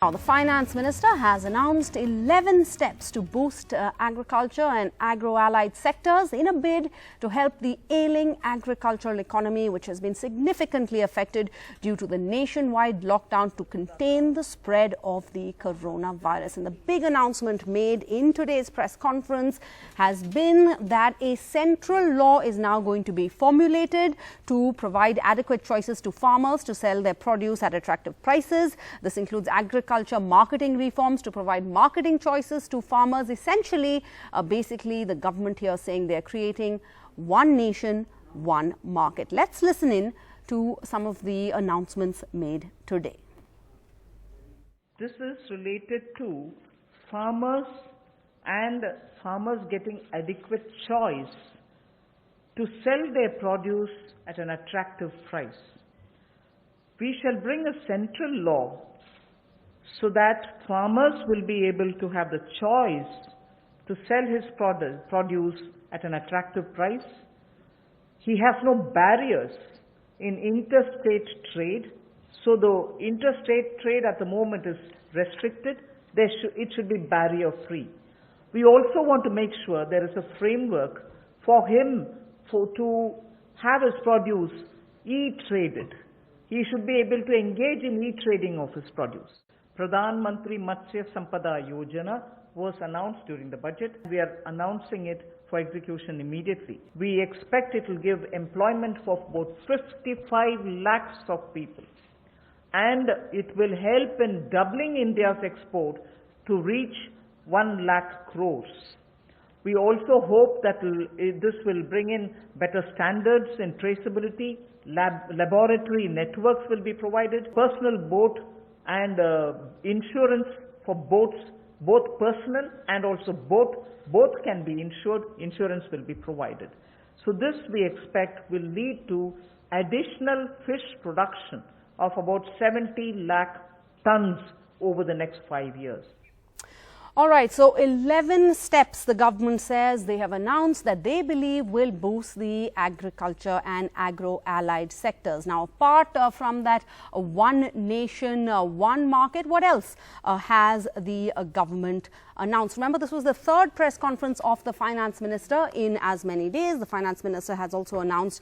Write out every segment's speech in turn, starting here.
Now, the Finance Minister has announced 11 steps to boost agriculture and agro-allied sectors in a bid to help the ailing agricultural economy, which has been significantly affected due to the nationwide lockdown to contain the spread of the coronavirus. And the big announcement made in today's press conference has been that a central law is now going to be formulated to provide adequate choices to farmers to sell their produce at attractive prices. This includes agriculture marketing reforms to provide marketing choices to farmers. Essentially, basically, the government here saying they're creating one nation, one market. Let's listen in to some of the announcements made today. This is related to farmers and farmers getting adequate choice to sell their produce at an attractive price. We shall bring a central law so that farmers will be able to have the choice to sell his produce at an attractive price. He has no barriers in interstate trade. So the interstate trade at the moment is restricted. It should be barrier-free. We also want to make sure there is a framework for him to have his produce e-traded. He should be able to engage in e-trading of his produce. Pradhan Mantri Matsya Sampada Yojana was announced during the budget. We are announcing it for execution immediately. We expect it will give employment for about 55 lakhs of people. And it will help in doubling India's export to reach 1 lakh crores. We also hope that this will bring in better standards in traceability. Laboratory networks will be provided. Personal boat and insurance for boats, both personal and also both can be insured. Insurance will be provided. So this we expect will lead to additional fish production of about 70 lakh tons over the next 5 years. All right, so 11 steps the government says they have announced that they believe will boost the agriculture and agro-allied sectors. Now, apart from that one nation, one market, what else has the government announced? Remember, this was the third press conference of the Finance Minister in as many days. The Finance Minister has also announced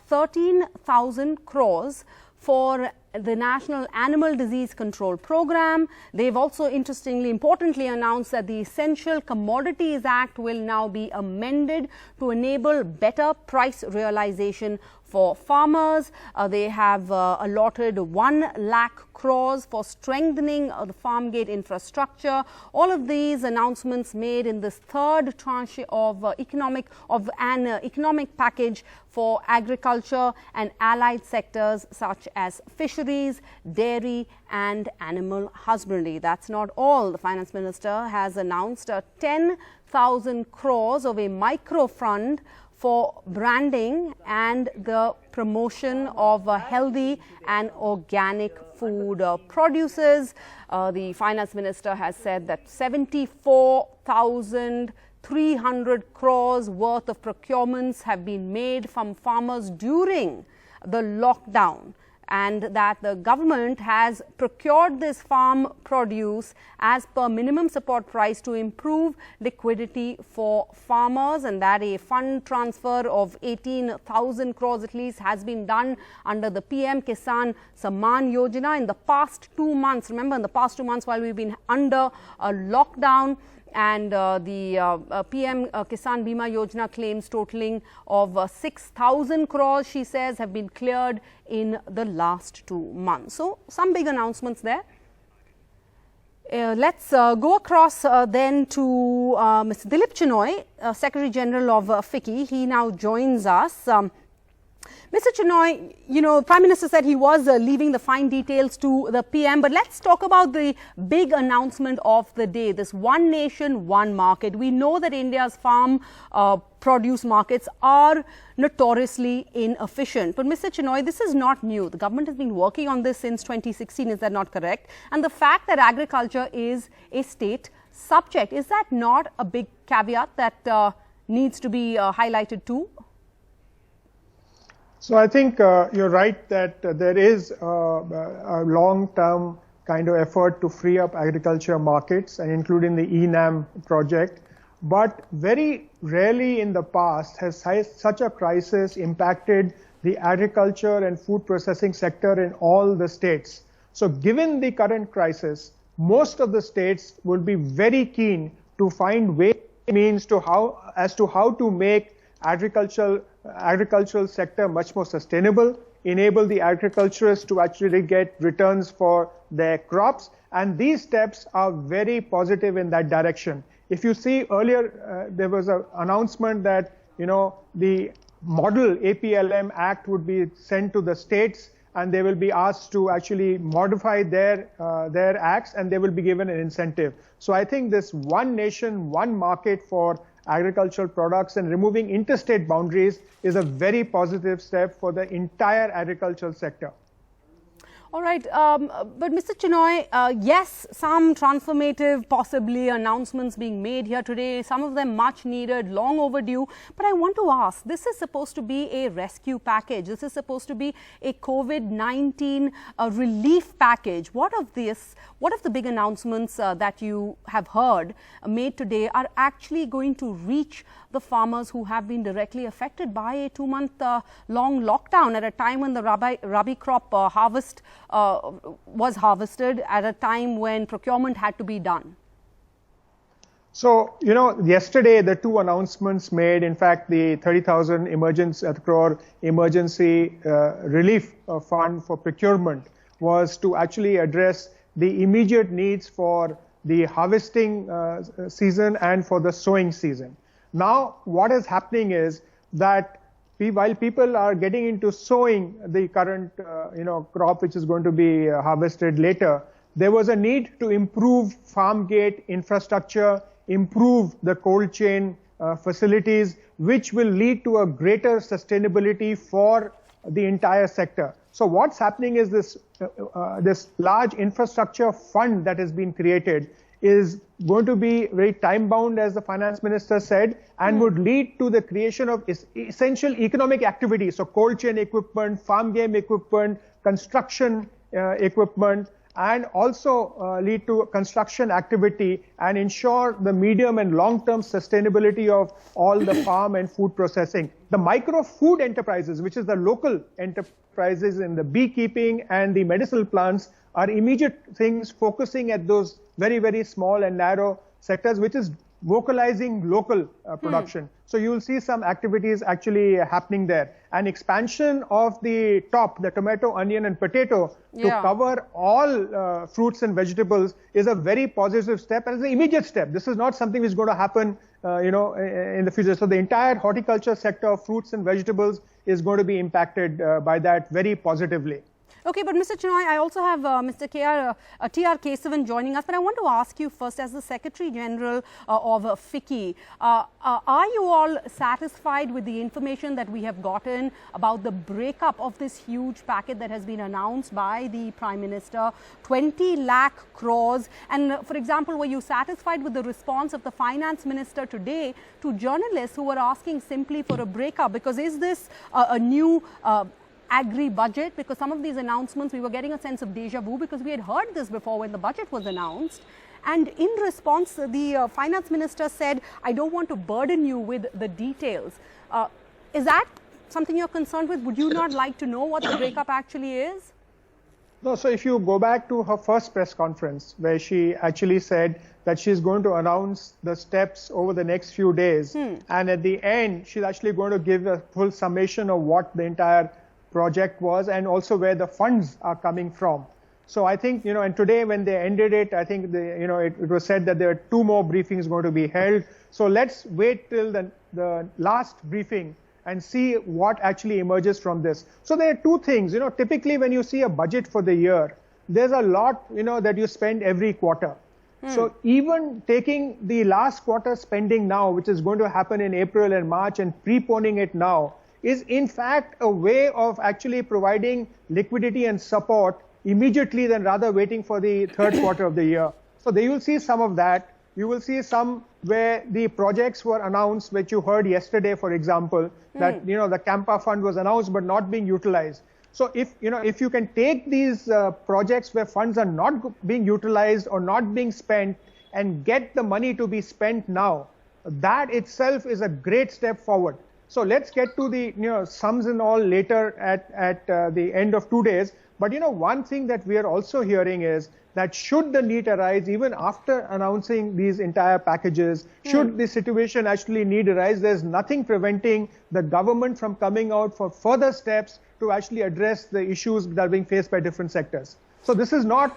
13,000 crores for the National Animal Disease Control Program. They've also importantly announced that the Essential Commodities Act will now be amended to enable better price realization for farmers. They have allotted 1 lakh crores for strengthening the farm gate infrastructure. All of these announcements made in this third tranche of an economic package for agriculture and allied sectors such as fisheries, dairy and animal husbandry. That's not all. The Finance Minister has announced 10,000 crores of a micro fund for branding and the promotion of healthy and organic food produces. The Finance Minister has said that 74,300 crores worth of procurements have been made from farmers during the lockdown, and that the government has procured this farm produce as per minimum support price to improve liquidity for farmers, and that a fund transfer of 18,000 crores at least has been done under the PM Kisan Samman Yojana in the past 2 months. Remember, in the past 2 months while we've been under a lockdown, and the PM Kisan Bima Yojana claims totaling of 6,000 crores, she says, have been cleared in the last 2 months. So, some big announcements there. Let's go across then to Mr. Dilip Chinoy, Secretary General of FICCI. He now joins us. Mr. Chinoy, Prime Minister said he was leaving the fine details to the PM, but let's talk about the big announcement of the day, this one nation, one market. We know that India's farm produce markets are notoriously inefficient. But Mr. Chinoy, this is not new. The government has been working on this since 2016, is that not correct? And the fact that agriculture is a state subject, is that not a big caveat that needs to be highlighted too? So I think you're right that there is a long-term kind of effort to free up agriculture markets, and including the eNAM project. But very rarely in the past has such a crisis impacted the agriculture and food processing sector in all the states. So given the current crisis, most of the states will be very keen to find ways, means to how to make agricultural sector much more sustainable, enable the agriculturists to actually get returns for their crops, and these steps are very positive in that direction. If you see earlier, there was an announcement that the model APLM Act would be sent to the states, and they will be asked to actually modify their acts, and they will be given an incentive. So I think this one nation, one market for agricultural products and removing interstate boundaries is a very positive step for the entire agricultural sector. All right, but Mr. Chinoy, yes, some transformative possibly announcements being made here today, some of them much needed, long overdue. But I want to ask, this is supposed to be a rescue package. This is supposed to be a COVID-19 relief package. What of the big announcements that you have heard made today are actually going to reach the farmers who have been directly affected by a 2-month long lockdown at a time when the rabi crop harvest was harvested, at a time when procurement had to be done? So, yesterday the two announcements made, in fact, the 30,000 crore emergency relief fund for procurement was to actually address the immediate needs for the harvesting season and for the sowing season. Now, what is happening is that while people are getting into sowing the current crop which is going to be harvested later, there was a need to improve farm gate infrastructure, improve the cold chain facilities, which will lead to a greater sustainability for the entire sector. So what's happening is this large infrastructure fund that has been created is going to be very time-bound, as the finance minister said, and would lead to the creation of essential economic activity. So cold chain equipment, farm game equipment, construction equipment, and also lead to construction activity and ensure the medium and long-term sustainability of all the farm and food processing. The micro food enterprises, which is the local enterprises in the beekeeping and the medicinal plants, are immediate things focusing at those very, very small and narrow sectors, which is vocalizing local production. So you will see some activities actually happening there. An expansion of the tomato, onion and potato to cover all fruits and vegetables is a very positive step, and it's an immediate step. This is not something which is going to happen in the future. So the entire horticulture sector of fruits and vegetables is going to be impacted by that very positively. Okay, but Mr. Chinoy, I also have Mr. T.R. Kesavan joining us, but I want to ask you first, as the Secretary General of FICCI, are you all satisfied with the information that we have gotten about the breakup of this huge packet that has been announced by the Prime Minister, 20 lakh crores? And for example, were you satisfied with the response of the Finance Minister today to journalists who were asking simply for a breakup? Because is this a new agri-budget? Because some of these announcements, we were getting a sense of deja vu, because we had heard this before when the budget was announced. And in response, the finance minister said, I don't want to burden you with the details. Is that something you're concerned with? Would you not like to know what the breakup actually is? No, so if you go back to her first press conference, where she actually said that she's going to announce the steps over the next few days, and at the end, she's actually going to give a full summation of what the entire project was and also where the funds are coming from. So I think, and today when they ended it, I think it was said that there are 2 more briefings going to be held. So let's wait till the last briefing and see what actually emerges from this. So there are 2 things, typically when you see a budget for the year, there's a lot, that you spend every quarter. So even taking the last quarter spending now, which is going to happen in April and March, and preponing it now, is in fact a way of actually providing liquidity and support immediately, than rather waiting for the third quarter of the year. So you will see some of that. You will see some where the projects were announced, which you heard yesterday, for example, that the Campa fund was announced but not being utilized. So if you can take these projects where funds are not being utilized or not being spent and get the money to be spent now, that itself is a great step forward. So let's get to the sums and all later at the end of 2 days. But one thing that we are also hearing is that should the need arise, even after announcing these entire packages, should the situation actually need arise, there's nothing preventing the government from coming out for further steps to actually address the issues that are being faced by different sectors. So this is not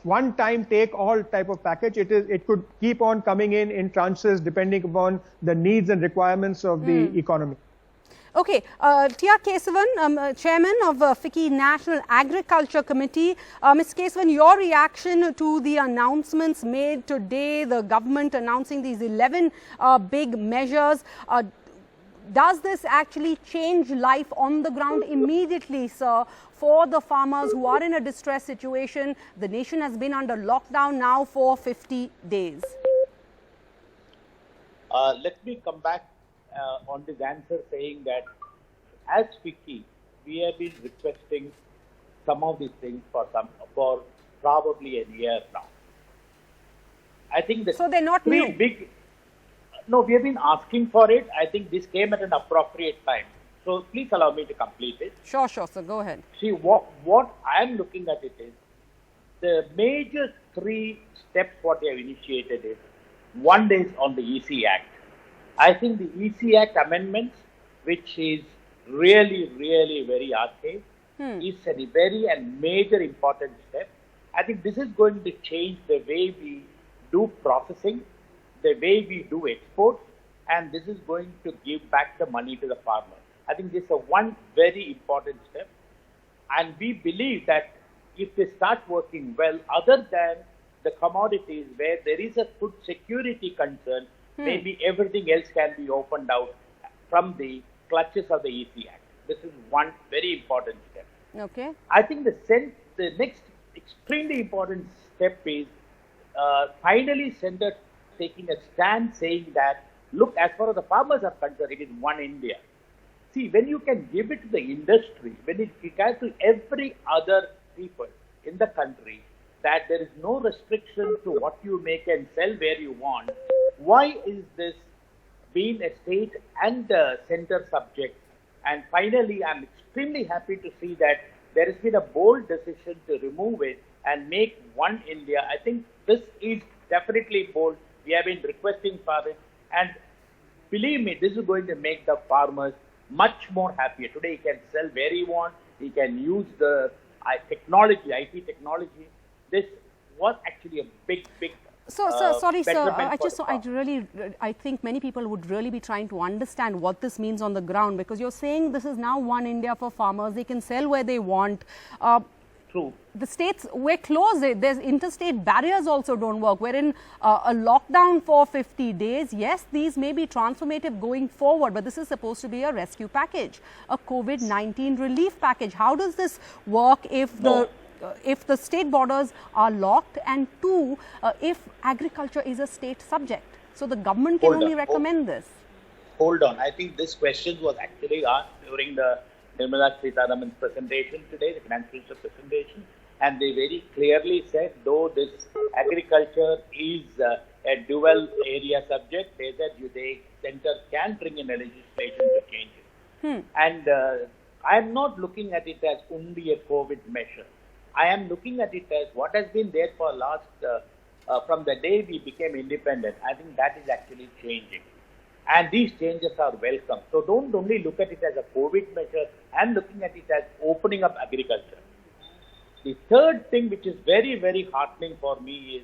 one time take all type of package. It could keep on coming in tranches depending upon the needs and requirements of the economy. Okay, T.R. Kesavan, Chairman of FICCI National Agriculture Committee. Ms. Kesavan, your reaction to the announcements made today, the government announcing these 11 big measures. Does this actually change life on the ground immediately, sir, for the farmers who are in a distressed situation? The nation has been under lockdown now for 50 days. Let me come back on this answer saying that as FICCI, we have been requesting some of these things for probably a year now. I think that so they're not new. No, we have been asking for it. I think this came at an appropriate time. So please allow me to complete it. Sure, sir. Go ahead. See, what I am looking at it is the major 3 steps what they have initiated is, one is on the EC Act. I think the EC Act amendments, which is really, really very archaic, is a very and major important step. I think this is going to change the way we do processing, the way we do exports, and this is going to give back the money to the farmer. I think this is one very important step, and we believe that if they start working well, other than the commodities where there is a food security concern, maybe everything else can be opened out from the clutches of the EC Act. This is one very important step. Okay. I think the next extremely important step is finally Centre taking a stand saying that, look, as far as the farmers are concerned, it is one India. See, when you can give it to the industry, when it regards to every other people in the country, that there is no restriction to what you make and sell where you want, why is this being a state and center subject? And finally, I'm extremely happy to see that there has been a bold decision to remove it and make one India. I think this is definitely bold. We have been requesting for it. And believe me, this is going to make the farmers much more happier. Today, he can sell where he wants. He can use the technology, IT technology. This was actually a big So, sorry, sir. I think many people would really be trying to understand what this means on the ground, because you're saying this is now one India for farmers. They can sell where they want. True. The states were closed. There's interstate barriers also don't work. We're in a lockdown for 50 days. Yes, these may be transformative going forward, but this is supposed to be a rescue package, a COVID-19 relief package. How does this work if the state borders are locked, and 2, if agriculture is a state subject? So the government can only recommend this. Hold on. I think this question was actually asked during the Nirmala Sitharaman's presentation today, the Finance Minister presentation, and they very clearly said, though this agriculture is a dual area subject, they said the Centre can bring in a legislation to change it. And I am not looking at it as only a COVID measure. I am looking at it as what has been there for last, from the day we became independent. I think that is actually changing. And these changes are welcome. So don't only look at it as a COVID measure. I'm looking at it as opening up agriculture. The third thing which is very, very heartening for me is,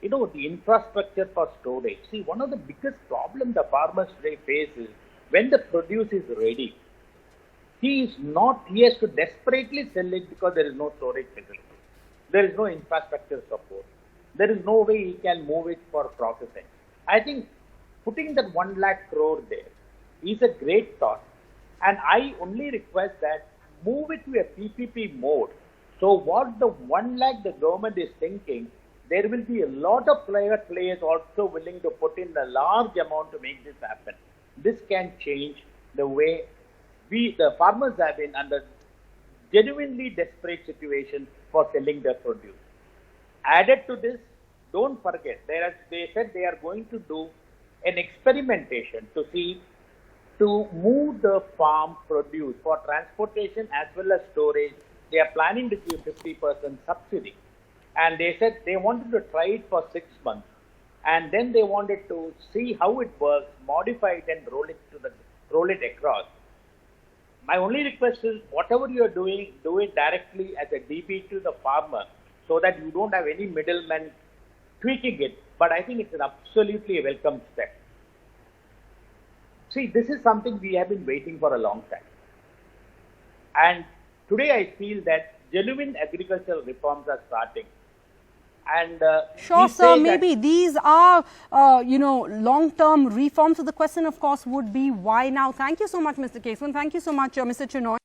the infrastructure for storage. See, one of the biggest problems the farmers today face is when the produce is ready, he has to desperately sell it because there is no storage facility. There is no infrastructure support. There is no way he can move it for processing. I think putting that 1 lakh crore there is a great thought. And I only request that move it to a PPP mode. So what the 1 lakh the government is thinking, there will be a lot of players also willing to put in a large amount to make this happen. This can change the way the farmers have been under genuinely desperate situation for selling their produce. Added to this, don't forget, they said they are going to do an experimentation to move the farm produce for transportation as well as storage. They are planning to give 50% subsidy. And they said they wanted to try it for 6 months. And then they wanted to see how it works, modify it and roll it across. My only request is, whatever you are doing, do it directly as a DB to the farmer so that you don't have any middlemen tweaking it. But I think it's an absolutely welcome step. See, this is something we have been waiting for a long time. And today I feel that genuine agricultural reforms are starting. And sure, sir, maybe these are, long-term reforms. So the question, of course, would be why now? Thank you so much, Mr. Kesavan. Thank you so much, Mr. Chinoy.